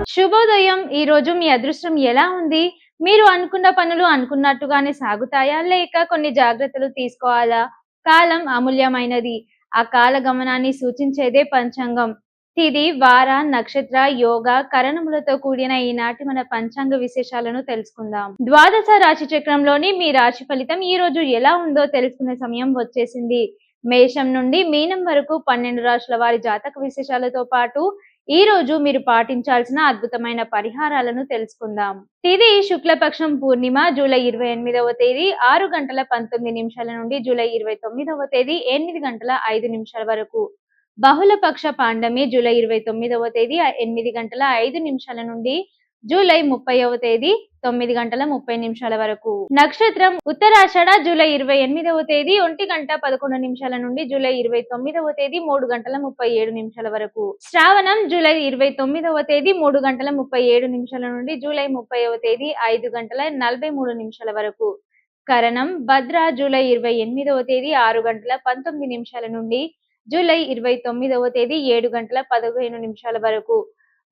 శుభోదయం. ఈ రోజు మీ అదృష్టం ఎలా ఉంది? మీరు అనుకున్న పనులు అనుకున్నట్టుగానే సాగుతాయా? లేక కొన్ని జాగ్రత్తలు తీసుకోవాలా? కాలం అమూల్యమైనది. ఆ కాల గమనాన్ని సూచించేదే పంచాంగం. తిథి, వార, నక్షత్ర, యోగ, కరణములతో కూడిన ఈనాటి మన పంచాంగ విశేషాలను తెలుసుకుందాం. ద్వాదశ రాశి చక్రంలోని మీ రాశి ఫలితం ఈ రోజు ఎలా ఉందో తెలుసుకునే సమయం వచ్చేసింది. మేషం నుండి మీనం వరకు 12 రాశుల వారి జాతక విశేషాలతో పాటు ఈ రోజు మీరు పాటించాల్సిన అద్భుతమైన పరిహారాలను తెలుసుకుందాం. తిథి శుక్లపక్షం పూర్ణిమ జూలై 28వ తేదీ 6 గంటల 19 నిమిషాల నుండి జూలై 29వ తేదీ 8 గంటల 5 నిమిషాల వరకు. బహుళపక్ష పాండమి జూలై 29వ తేదీ 8 గంటల 5 నిమిషాల నుండి జూలై 30వ తేదీ 9 గంటల 30 నిమిషాల వరకు. నక్షత్రం ఉత్తరాషాఢ జూలై 28వ తేదీ 1 గంట 11 నిమిషాల నుండి జూలై 29వ తేదీ 3 గంటల 37 నిమిషాల వరకు. శ్రావణం జూలై 29వ తేదీ 3 గంటల 37 నిమిషాల నుండి జూలై 30వ తేదీ 5 గంటల 43 నిమిషాల వరకు. కరణం భద్ర జూలై 28వ తేదీ 6 గంటల 19 నిమిషాల నుండి జూలై 29వ తేదీ 7 గంటల 15 నిమిషాల వరకు.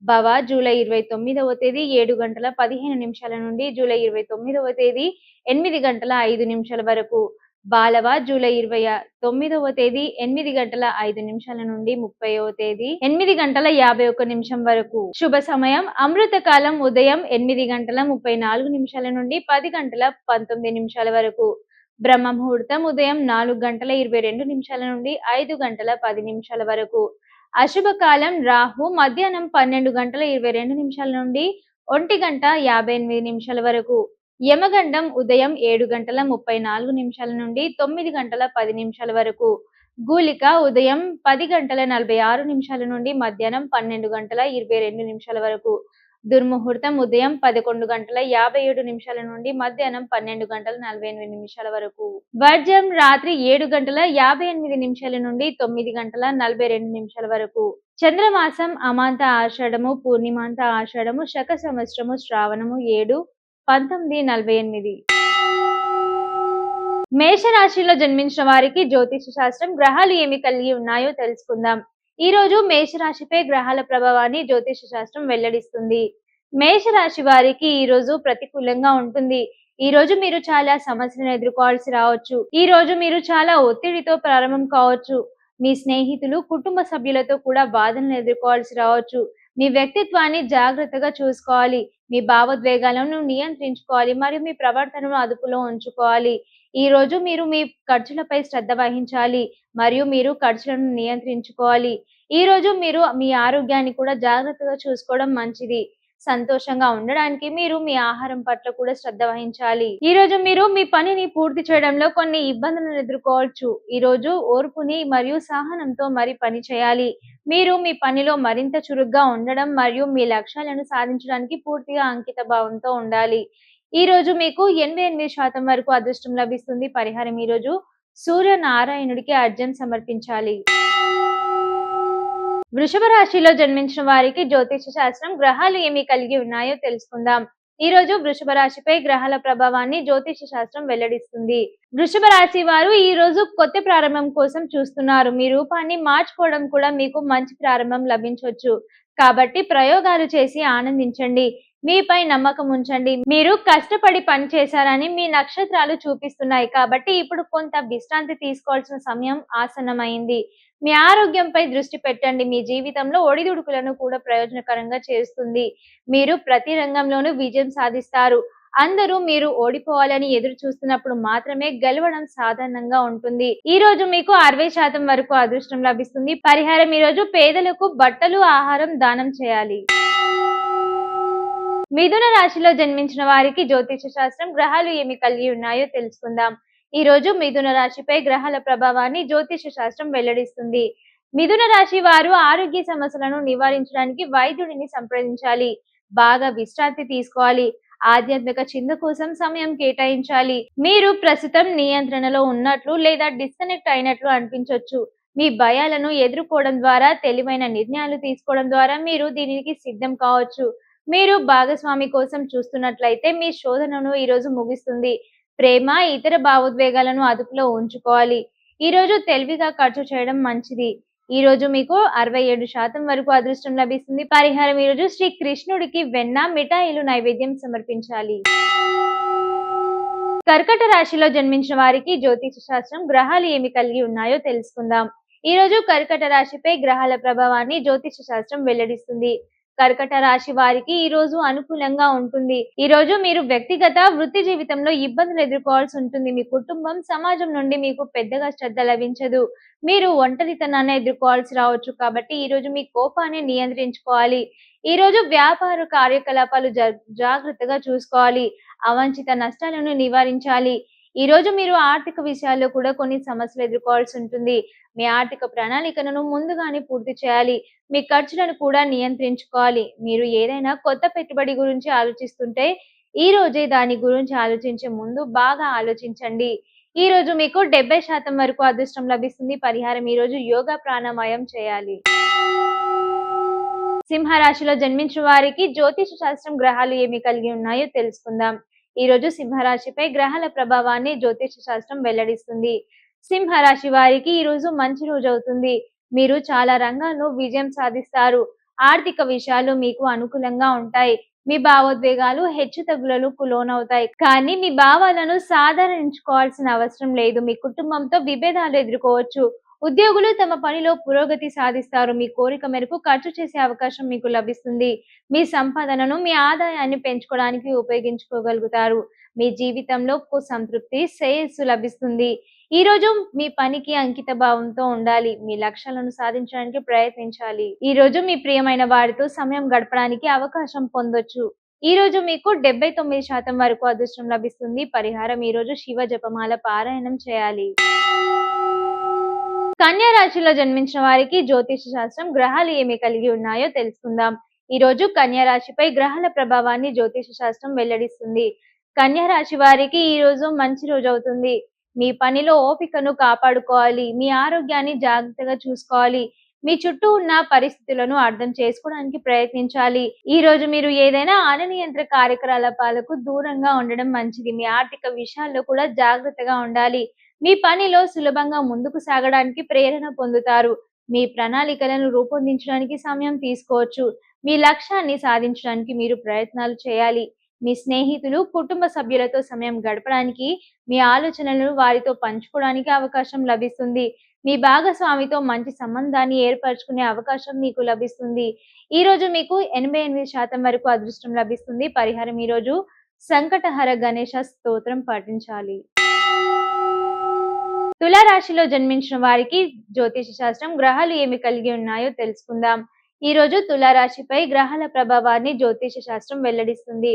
భవ జూలై 29వ తేదీ 7 గంటల 15 నిమిషాల నుండి జూలై 29వ తేదీ 8 గంటల 5 నిమిషాల వరకు. బాలవ జూలై 29వ తేదీ 8 గంటల 5 నిమిషాల నుండి 30వ తేదీ 8 గంటల 51 నిమిషం వరకు. శుభ సమయం అమృత కాలం ఉదయం 8 గంటల 34 నిమిషాల నుండి 10 గంటల 19 నిమిషాల వరకు. బ్రహ్మ ముహూర్తం ఉదయం 4 గంటల 22 నిమిషాల నుండి 5 గంటల 10 నిమిషాల వరకు. అశుభ కాలం రాహు మధ్యాహ్నం 12 గంటల 22 నిమిషాల నుండి 1 గంట 58 నిమిషాల వరకు. యమగండం ఉదయం 7 గంటల 34 నిమిషాల నుండి 9 గంటల 10 నిమిషాల వరకు. గూలిక ఉదయం 10 గంటల 46 నిమిషాల నుండి మధ్యాహ్నం 12 గంటల 22 నిమిషాల వరకు. దుర్ముహూర్తం ఉదయం 11 గంటల 57 నిమిషాల నుండి మధ్యాహ్నం 12 గంటల 48 నిమిషాల వరకు. వర్జం రాత్రి 7 గంటల 58 నిమిషాల నుండి 9 గంటల 42 నిమిషాల వరకు. చంద్రమాసం అమాంత ఆషాఢము, పూర్ణిమాంత ఆషాఢము, శక సంవత్సరము శ్రావణము 7/1948. మేషరాశిలో జన్మించిన వారికి జ్యోతిష శాస్త్రం గ్రహాలు ఏమి కలిగి ఉన్నాయో తెలుసుకుందాం. ఈ రోజు మేషరాశిపై గ్రహాల ప్రభావాన్ని జ్యోతిష శాస్త్రం వెల్లడిస్తుంది. మేషరాశి వారికి ఈ రోజు ప్రతికూలంగా ఉంటుంది. ఈ రోజు మీరు చాలా సమస్యలను ఎదుర్కోవాల్సి రావచ్చు. ఈ రోజు మీరు చాలా ఒత్తిడితో ప్రారంభం కావచ్చు. మీ స్నేహితులు, కుటుంబ సభ్యులతో కూడా బాధలను ఎదుర్కోవాల్సి రావచ్చు. మీ వ్యక్తిత్వాన్ని జాగ్రత్తగా చూసుకోవాలి. మీ భావోద్వేగాలను నియంత్రించుకోవాలి మరియు మీ ప్రవర్తనను అదుపులో ఉంచుకోవాలి. ఈ రోజు మీరు మీ ఖర్చులపై శ్రద్ధ వహించాలి మరియు మీరు ఖర్చులను నియంత్రించుకోవాలి. ఈ రోజు మీరు మీ ఆరోగ్యాన్ని కూడా జాగ్రత్తగా చూసుకోవడం మంచిది. సంతోషంగా ఉండడానికి మీరు మీ ఆహారం పట్ల కూడా శ్రద్ధ వహించాలి. ఈ రోజు మీరు మీ పనిని పూర్తి చేయడంలో కొన్ని ఇబ్బందులను ఎదుర్కోవచ్చు. ఈ రోజు ఓర్పుని మరియు సహనంతో మరి పని చేయాలి. మీరు మీ పనిలో మరింత చురుగ్గా ఉండడం మరియు మీ లక్ష్యాలను సాధించడానికి పూర్తిగా అంకిత భావంతో ఉండాలి. ఈ రోజు మీకు 88% వరకు అదృష్టం లభిస్తుంది. పరిహారం ఈ రోజు సూర్యనారాయణుడికి అర్ఘ్యం సమర్పించాలి. వృషభ రాశిలో జన్మించిన వారికి జ్యోతిష శాస్త్రం గ్రహాలు ఏమి కలిగి ఉన్నాయో తెలుసుకుందాం. ఈ రోజు వృషభ రాశిపై గ్రహాల ప్రభావాన్ని జ్యోతిష శాస్త్రం వెల్లడిస్తుంది. వృషభ రాశి వారు ఈ రోజు కొత్త ప్రారంభం కోసం చూస్తున్నారు. మీ రూపాన్ని మార్చుకోవడం కూడా మీకు మంచి ప్రారంభం లభించవచ్చు. కాబట్టి ప్రయోగాలు చేసి ఆనందించండి. మీపై నమ్మకం ఉంచండి. మీరు కష్టపడి పని చేశారని మీ నక్షత్రాలు చూపిస్తున్నాయి. కాబట్టి ఇప్పుడు కొంత విశ్రాంతి తీసుకోవాల్సిన సమయం ఆసన్నమైంది. మీ ఆరోగ్యంపై దృష్టి పెట్టండి. మీ జీవితంలో ఒడిదుడుకులను కూడా ప్రయోజనకరంగా చేస్తుంది. మీరు ప్రతి రంగంలోనూ విజయం సాధిస్తారు. అందరూ మీరు ఓడిపోవాలని ఎదురు చూస్తున్నప్పుడు మాత్రమే గెలవడం సాధారణంగా ఉంటుంది. ఈ రోజు మీకు 60% వరకు అదృష్టం లభిస్తుంది. పరిహారం ఈ రోజు పేదలకు బట్టలు, ఆహారం దానం చేయాలి. మిథున రాశిలో జన్మించిన వారికి జ్యోతిష శాస్త్రం గ్రహాలు ఏమి కలిగి ఉన్నాయో తెలుసుకుందాం. ఈ రోజు మిథున రాశిపై గ్రహాల ప్రభావాన్ని జ్యోతిష శాస్త్రం వెల్లడిస్తుంది. మిథున రాశి వారు ఆరోగ్య సమస్యలను నివారించడానికి వైద్యుడిని సంప్రదించాలి. బాగా విశ్రాంతి తీసుకోవాలి. ఆధ్యాత్మిక చింత కోసం సమయం కేటాయించాలి. మీరు ప్రస్తుతం నియంత్రణలో ఉన్నట్లు లేదా డిస్కనెక్ట్ అయినట్లు అనిపించవచ్చు. మీ భయాలను ఎదుర్కోవడం ద్వారా, తెలివైన నిర్ణయాలు తీసుకోవడం ద్వారా మీరు దీనికి సిద్ధం కావచ్చు. మీరు భాగస్వామి కోసం చూస్తున్నట్లయితే మీ శోధనను ఈరోజు ముగిస్తుంది. ప్రేమ, ఇతర భావోద్వేగాలను అదుపులో ఉంచుకోవాలి. ఈ రోజు తెలివిగా ఖర్చు చేయడం మంచిది. ఈ రోజు మీకు 67% వరకు అదృష్టం లభిస్తుంది. పరిహారం ఈ రోజు శ్రీ కృష్ణుడికి వెన్న, మిఠాయిలు నైవేద్యం సమర్పించాలి. కర్కట రాశిలో జన్మించిన వారికి జ్యోతిష శాస్త్రం గ్రహాలు ఏమి కలిగి ఉన్నాయో తెలుసుకుందాం. ఈ రోజు కర్కట రాశిపై గ్రహాల ప్రభావాన్ని జ్యోతిష శాస్త్రం వెల్లడిస్తుంది. కర్కట రాశి వారికి ఈ రోజు అనుకూలంగా ఉంటుంది. ఈ రోజు మీరు వ్యక్తిగత, వృత్తి జీవితంలో ఇబ్బందులు ఎదుర్కోవాల్సి ఉంటుంది. మీ కుటుంబం, సమాజం నుండి మీకు పెద్దగా శ్రద్ధ లభించదు. మీరు ఒంటరితనాన్ని ఎదుర్కోవాల్సి రావచ్చు. కాబట్టి ఈ రోజు మీ కోపాన్ని నియంత్రించుకోవాలి. ఈ రోజు వ్యాపార కార్యకలాపాలు జాగ్రత్తగా చూసుకోవాలి. అవాంఛిత నష్టాలను నివారించాలి. ఈ రోజు మీరు ఆర్థిక విషయాల్లో కూడా కొన్ని సమస్యలు ఎదుర్కోవాల్సి ఉంటుంది. మీ ఆర్థిక ప్రణాళికలను ముందుగానే పూర్తి చేయాలి. మీ ఖర్చులను కూడా నియంత్రించుకోవాలి. మీరు ఏదైనా కొత్త పెట్టుబడి గురించి ఆలోచిస్తుంటే ఈ రోజే దాని గురించి ఆలోచించే ముందు బాగా ఆలోచించండి. ఈ రోజు మీకు 70% వరకు అదృష్టం లభిస్తుంది. పరిహారం ఈ రోజు యోగా ప్రాణాయామం చేయాలి. సింహరాశిలో జన్మించిన వారికి జ్యోతిష శాస్త్రం గ్రహాలు ఏమి కలిగి ఉన్నాయో తెలుసుకుందాం. ఈ రోజు సింహరాశిపై గ్రహాల ప్రభావాన్ని జ్యోతిష శాస్త్రం వెల్లడిస్తుంది. సింహరాశి వారికి ఈ రోజు మంచి రోజు అవుతుంది. మీరు చాలా రంగాల్లో విజయం సాధిస్తారు. ఆర్థిక విషయాలు మీకు అనుకూలంగా ఉంటాయి. మీ భావోద్వేగాలు హెచ్చుతగ్గులకు లోనవుతాయి. కానీ మీ భావాలను సాధారణించుకోవాల్సిన అవసరం లేదు. మీ కుటుంబంతో విభేదాలు ఎదుర్కోవచ్చు. ఉద్యోగులు తమ పనిలో పురోగతి సాధిస్తారు. మీ కోరిక మేరకు ఖర్చు చేసే అవకాశం మీకు లభిస్తుంది. మీ సంపాదనను, మీ ఆదాయాన్ని పెంచుకోవడానికి ఉపయోగించుకోగలుగుతారు. మీ జీవితంలో సంతృప్తి, శ్రేయస్సు లభిస్తుంది. ఈ రోజు మీ పనికి అంకిత భావంతో ఉండాలి. మీ లక్ష్యాలను సాధించడానికి ప్రయత్నించాలి. ఈ రోజు మీ ప్రియమైన వారితో సమయం గడపడానికి అవకాశం పొందొచ్చు. ఈ రోజు మీకు 79% వరకు అదృష్టం లభిస్తుంది. పరిహారం ఈ రోజు శివ జపమాల పారాయణం చేయాలి. కన్యా రాశిలో జన్మించిన వారికి జ్యోతిష శాస్త్రం గ్రహాలు ఏమి కలిగి ఉన్నాయో తెలుసుకుందాం. ఈ రోజు కన్యా రాశిపై గ్రహాల ప్రభావాన్ని జ్యోతిష శాస్త్రం వెల్లడిస్తుంది. కన్యా రాశి వారికి ఈ రోజు మంచి రోజు అవుతుంది. మీ పనిలో ఓపికను కాపాడుకోవాలి. మీ ఆరోగ్యాన్ని జాగ్రత్తగా చూసుకోవాలి. మీ చుట్టూ ఉన్న పరిస్థితులను అర్థం చేసుకోవడానికి ప్రయత్నించాలి. ఈ రోజు మీరు ఏదైనా అనియంత్రిత కార్యకలాపాలకు దూరంగా ఉండడం మంచిది. మీ ఆర్థిక విషయాల్లో కూడా జాగ్రత్తగా ఉండాలి. మీ పనిలో సులభంగా ముందుకు సాగడానికి ప్రేరణ పొందుతారు. మీ ప్రణాళికలను రూపొందించడానికి సమయం తీసుకోవచ్చు. మీ లక్ష్యాన్ని సాధించడానికి మీరు ప్రయత్నాలు చేయాలి. మీ స్నేహితులు, కుటుంబ సభ్యులతో సమయం గడపడానికి, మీ ఆలోచనలను వారితో పంచుకోవడానికి అవకాశం లభిస్తుంది. మీ భాగస్వామితో మంచి సంబంధాన్ని ఏర్పరచుకునే అవకాశం మీకు లభిస్తుంది. ఈ రోజు మీకు 88% వరకు అదృష్టం లభిస్తుంది. పరిహారం ఈ రోజు సంకటహర గణేశ స్తోత్రం పఠించాలి. తులారాశిలో జన్మించిన వారికి జ్యోతిష శాస్త్రం గ్రహాలు ఏమి కలిగి ఉన్నాయో తెలుసుకుందాం. ఈ రోజు తులారాశిపై గ్రహాల ప్రభావాన్ని జ్యోతిష శాస్త్రం వెల్లడిస్తుంది.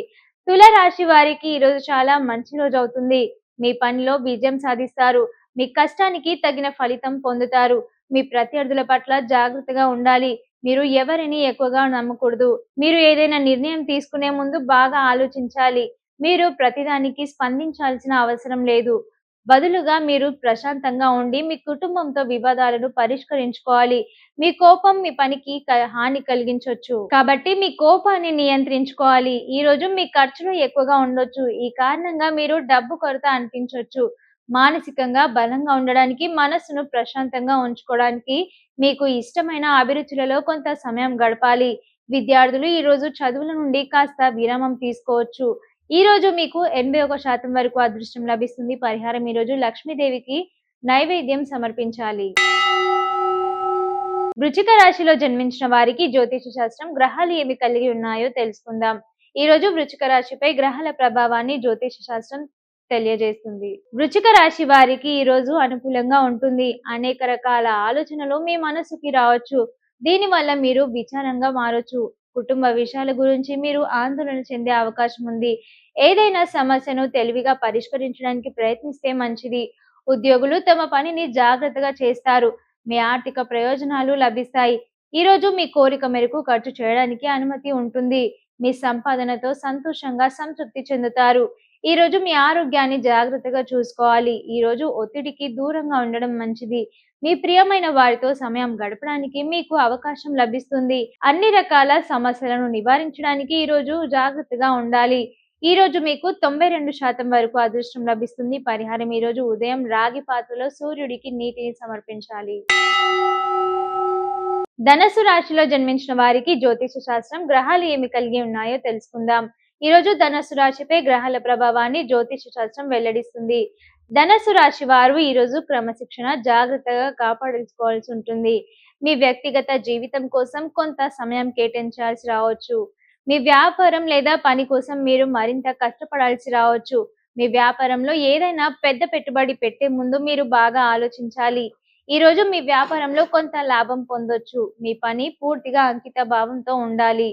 తులారాశి వారికి ఈ రోజు చాలా మంచి రోజు అవుతుంది. మీ పనిలో విజయం సాధిస్తారు. మీ కష్టానికి తగిన ఫలితం పొందుతారు. మీ ప్రత్యర్థుల పట్ల జాగ్రత్తగా ఉండాలి. మీరు ఎవరిని ఎక్కువగా నమ్మకూడదు. మీరు ఏదైనా నిర్ణయం తీసుకునే ముందు బాగా ఆలోచించాలి. మీరు ప్రతిదానికి స్పందించాల్సిన అవసరం లేదు. బదులుగా మీరు ప్రశాంతంగా ఉండి మీ కుటుంబంతో వివాదాలను పరిష్కరించుకోవాలి. మీ కోపం మీ పనికి హాని కలిగించవచ్చు. కాబట్టి మీ కోపాన్ని నియంత్రించుకోవాలి. ఈ రోజు మీ ఖర్చులు ఎక్కువగా ఉండొచ్చు. ఈ కారణంగా మీరు డబ్బు కొరత అనిపించవచ్చు. మానసికంగా బలంగా ఉండడానికి, మనస్సును ప్రశాంతంగా ఉంచుకోవడానికి మీకు ఇష్టమైన అభిరుచులలో కొంత సమయం గడపాలి. విద్యార్థులు ఈ రోజు చదువుల నుండి కాస్త విరామం తీసుకోవచ్చు. ఈ రోజు మీకు 81% వరకు అదృష్టం లభిస్తుంది. పరిహారం ఈ రోజు లక్ష్మీదేవికి నైవేద్యం సమర్పించాలి. వృశ్చిక రాశిలో జన్మించిన వారికి జ్యోతిష శాస్త్రం గ్రహాలు ఏమి కలిగి ఉన్నాయో తెలుసుకుందాం. ఈ రోజు వృశ్చిక రాశిపై గ్రహాల ప్రభావాన్ని జ్యోతిష శాస్త్రం తెలియజేస్తుంది. వృశ్చిక రాశి వారికి ఈ రోజు అనుకూలంగా ఉంటుంది. అనేక రకాల ఆలోచనలు మీ మనసుకి రావచ్చు. దీనివల్ల మీరు విచారంగా మారొచ్చు. కుటుంబ విషయాల గురించి మీరు ఆందోళన చెందే అవకాశం ఉంది. ఏదైనా సమస్యను తెలివిగా పరిష్కరించడానికి ప్రయత్నిస్తే మంచిది. ఉద్యోగులు తమ పనిని జాగ్రత్తగా చేస్తారు. మీ ఆర్థిక ప్రయోజనాలు లభిస్తాయి. ఈ రోజు మీ కోరిక మేరకు ఖర్చు చేయడానికి అనుమతి ఉంటుంది. మీ సంపాదనతో సంతోషంగా సంతృప్తి చెందుతారు. ఈ రోజు మీ ఆరోగ్యాన్ని జాగ్రత్తగా చూసుకోవాలి. ఈ రోజు ఒత్తిడికి దూరంగా ఉండడం మంచిది. మీ ప్రియమైన వారితో సమయం గడపడానికి మీకు అవకాశం లభిస్తుంది. అన్ని రకాల సమస్యలను నివారించడానికి ఈ రోజు జాగ్రత్తగా ఉండాలి. ఈ రోజు మీకు 92% వరకు అదృష్టం లభిస్తుంది. పరిహారం ఈ రోజు ఉదయం రాగి పాత్రలో సూర్యుడికి నీటిని సమర్పించాలి. ధనస్సు రాశిలో జన్మించిన వారికి జ్యోతిష శాస్త్రం గ్రహాలు ఏమి కలిగి ఉన్నాయో తెలుసుకుందాం. ఈ రోజు ధనస్సు రాశిపై గ్రహాల ప్రభావాన్ని జ్యోతిష శాస్త్రం వెల్లడిస్తుంది. ధనస్సు రాశి వారు ఈ రోజు క్రమశిక్షణ జాగ్రత్తగా కాపాడుకోవాల్సి ఉంటుంది. మీ వ్యక్తిగత జీవితం కోసం కొంత సమయం కేటాయించాల్సి రావచ్చు. మీ వ్యాపారం లేదా పని కోసం మీరు మరింత కష్టపడాల్సి రావచ్చు. మీ వ్యాపారంలో ఏదైనా పెద్ద పెట్టుబడి పెట్టే ముందు మీరు బాగా ఆలోచించాలి. ఈ రోజు మీ వ్యాపారంలో కొంత లాభం పొందొచ్చు. మీ పని పూర్తిగా అంకిత భావంతో ఉండాలి.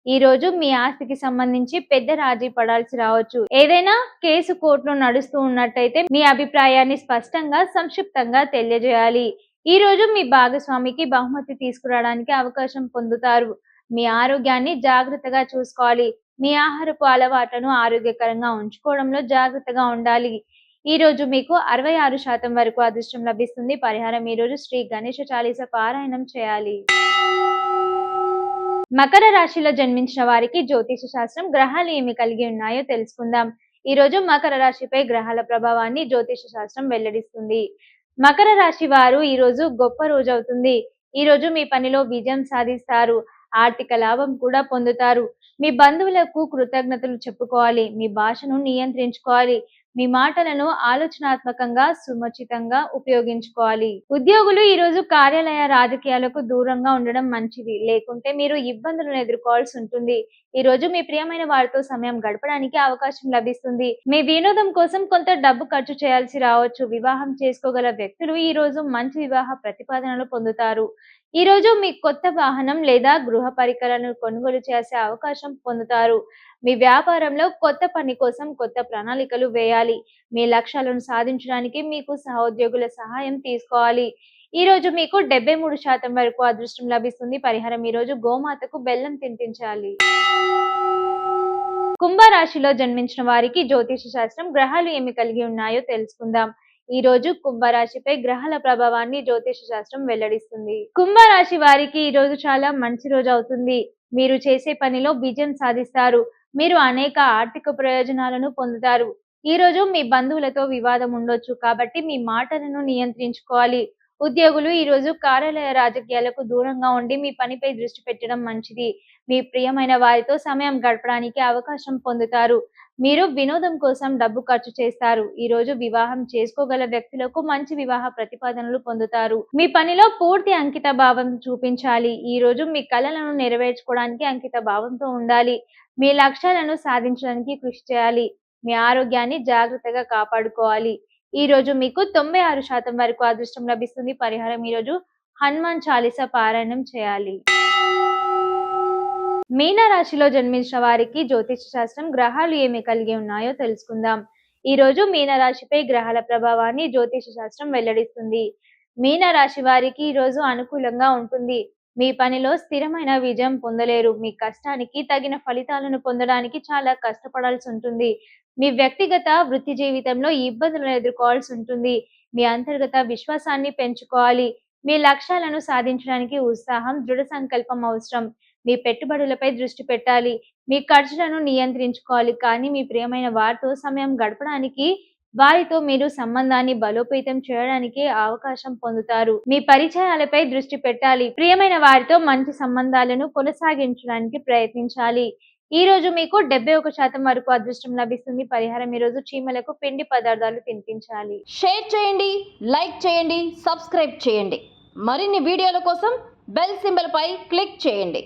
ఈ రోజు మీ ఆస్తికి సంబంధించి పెద్ద రాజీ పడాల్సి రావచ్చు. ఏదైనా కేసు కోర్టులో నడుస్తూ ఉన్నట్టయితే మీ అభిప్రాయాన్ని స్పష్టంగా సంక్షిప్తంగా తెలియజేయాలి. ఈ రోజు మీ భాగస్వామికి బహుమతి తీసుకురావడానికి అవకాశం పొందుతారు. మీ ఆరోగ్యాన్ని జాగ్రత్తగా చూసుకోవాలి. మీ ఆహారపు అలవాట్లను ఆరోగ్యకరంగా ఉంచుకోవడంలో జాగ్రత్తగా ఉండాలి. ఈ రోజు మీకు 66% వరకు అదృష్టం లభిస్తుంది. పరిహారం ఈ రోజు శ్రీ గణేశ చాలీస పారాయణం చేయాలి. మకర రాశిలో జన్మించిన వారికి జ్యోతిష శాస్త్రం గ్రహాలు ఏమి కలిగి ఉన్నాయో తెలుసుకుందాం. ఈ రోజు మకర రాశిపై గ్రహాల ప్రభావాన్ని జ్యోతిష శాస్త్రం వెల్లడిస్తుంది. మకర రాశి వారు ఈ రోజు గొప్ప రోజు అవుతుంది. ఈ రోజు మీ పనిలో విజయం సాధిస్తారు. ఆర్థిక లాభం కూడా పొందుతారు. మీ బంధువులకు కృతజ్ఞతలు చెప్పుకోవాలి. మీ భాషను నియంత్రించుకోవాలి. మీ మాటలను ఆలోచనాత్మకంగా సుమచితంగా ఉపయోగించుకోవాలి. ఉద్యోగులు ఈ రోజు కార్యాలయ రాజకీయాలకు దూరంగా ఉండడం మంచిది. లేకుంటే మీరు ఇబ్బందులను ఎదుర్కోవాల్సి ఉంటుంది. ఈ రోజు మీ ప్రియమైన వారితో సమయం గడపడానికి అవకాశం లభిస్తుంది. మీ వినోదం కోసం కొంత డబ్బు ఖర్చు చేయాల్సి రావచ్చు. వివాహం చేసుకోగల వ్యక్తులు ఈ రోజు మంచి వివాహ ప్రతిపాదనలు పొందుతారు. ఈ రోజు మీ కొత్త వాహనం లేదా గృహ పరికరాలను కొనుగోలు చేసే అవకాశం పొందుతారు. మీ వ్యాపారంలో కొత్త పని కోసం కొత్త ప్రణాళికలు వేయాలి. మీ లక్ష్యాలను సాధించడానికి మీకు సహోద్యోగుల సహాయం తీసుకోవాలి. ఈ రోజు మీకు 73% వరకు అదృష్టం లభిస్తుంది. పరిహారం ఈ రోజు గోమాతకు బెల్లం తినిపించాలి. కుంభరాశిలో జన్మించిన వారికి జ్యోతిష శాస్త్రం గ్రహాలు ఏమి కలిగి ఉన్నాయో తెలుసుకుందాం. ఈ రోజు కుంభరాశిపై గ్రహాల ప్రభావాన్ని జ్యోతిష శాస్త్రం వెల్లడిస్తుంది. కుంభరాశి వారికి ఈ రోజు చాలా మంచి రోజు అవుతుంది. మీరు చేసే పనిలో విజయం సాధిస్తారు. మీరు అనేక ఆర్థిక ప్రయోజనాలను పొందుతారు. ఈ రోజు మీ బంధువులతో వివాదం ఉండొచ్చు, కాబట్టి మీ మాటలను నియంత్రించుకోవాలి. ఉద్యోగులు ఈ రోజు కార్యాలయ రాజకీయాలకు దూరంగా ఉండి మీ పనిపై దృష్టి పెట్టడం మంచిది. మీ ప్రియమైన వారితో సమయం గడపడానికి అవకాశం పొందుతారు. మీరు వినోదం కోసం డబ్బు ఖర్చు చేస్తారు. ఈ రోజు వివాహం చేసుకోగల వ్యక్తులకు మంచి వివాహ ప్రతిపాదనలు పొందుతారు. మీ పనిలో పూర్తి అంకిత భావం చూపించాలి. ఈ రోజు మీ కలలను నెరవేర్చుకోవడానికి అంకిత భావంతో ఉండాలి. మీ లక్ష్యాలను సాధించడానికి కృషి చేయాలి. మీ ఆరోగ్యాన్ని జాగ్రత్తగా కాపాడుకోవాలి. ఈ రోజు మీకు 96% వరకు అదృష్టం లభిస్తుంది. పరిహారం ఈ రోజు హనుమాన్ చాలీస పారాయణం చేయాలి. మీన రాశిలో జన్మించిన వారికి జ్యోతిష శాస్త్రం గ్రహాలు ఏమి కలిగి ఉన్నాయో తెలుసుకుందాం. ఈ రోజు మీన రాశిపై గ్రహాల ప్రభావాన్ని జ్యోతిష శాస్త్రం వెల్లడిస్తుంది. మీన రాశి వారికి ఈ రోజు అనుకూలంగా ఉంటుంది. మీ పనిలో స్థిరమైన విజయం పొందలేరు. మీ కష్టానికి తగిన ఫలితాలను పొందడానికి చాలా కష్టపడాల్సి ఉంటుంది. మీ వ్యక్తిగత వృత్తి జీవితంలో ఇబ్బందులను ఎదుర్కోవాల్సి ఉంటుంది. మీ అంతర్గత విశ్వాసాన్ని పెంచుకోవాలి. మీ లక్ష్యాలను సాధించడానికి ఉత్సాహం, దృఢ సంకల్పం అవసరం. మీ పెట్టుబడులపై దృష్టి పెట్టాలి. మీ ఖర్చులను నియంత్రించుకోవాలి. కానీ మీ ప్రియమైన వారితో సమయం గడపడానికి, వారితో మీరు సంబంధాన్ని బలోపేతం చేయడానికి అవకాశం పొందుతారు. మీ పరిచయాలపై దృష్టి పెట్టాలి. ప్రియమైన వారితో మంచి సంబంధాలను కొనసాగించడానికి ప్రయత్నించాలి. ఈ రోజు మీకు 71% వరకు అదృష్టం లభిస్తుంది. పరిహారం ఈ రోజు చీమలకు పిండి పదార్థాలు తినిపించాలి. షేర్ చేయండి, లైక్ చేయండి, సబ్స్క్రైబ్ చేయండి. మరిన్ని వీడియోల కోసం బెల్ సింబల్ పై క్లిక్ చేయండి.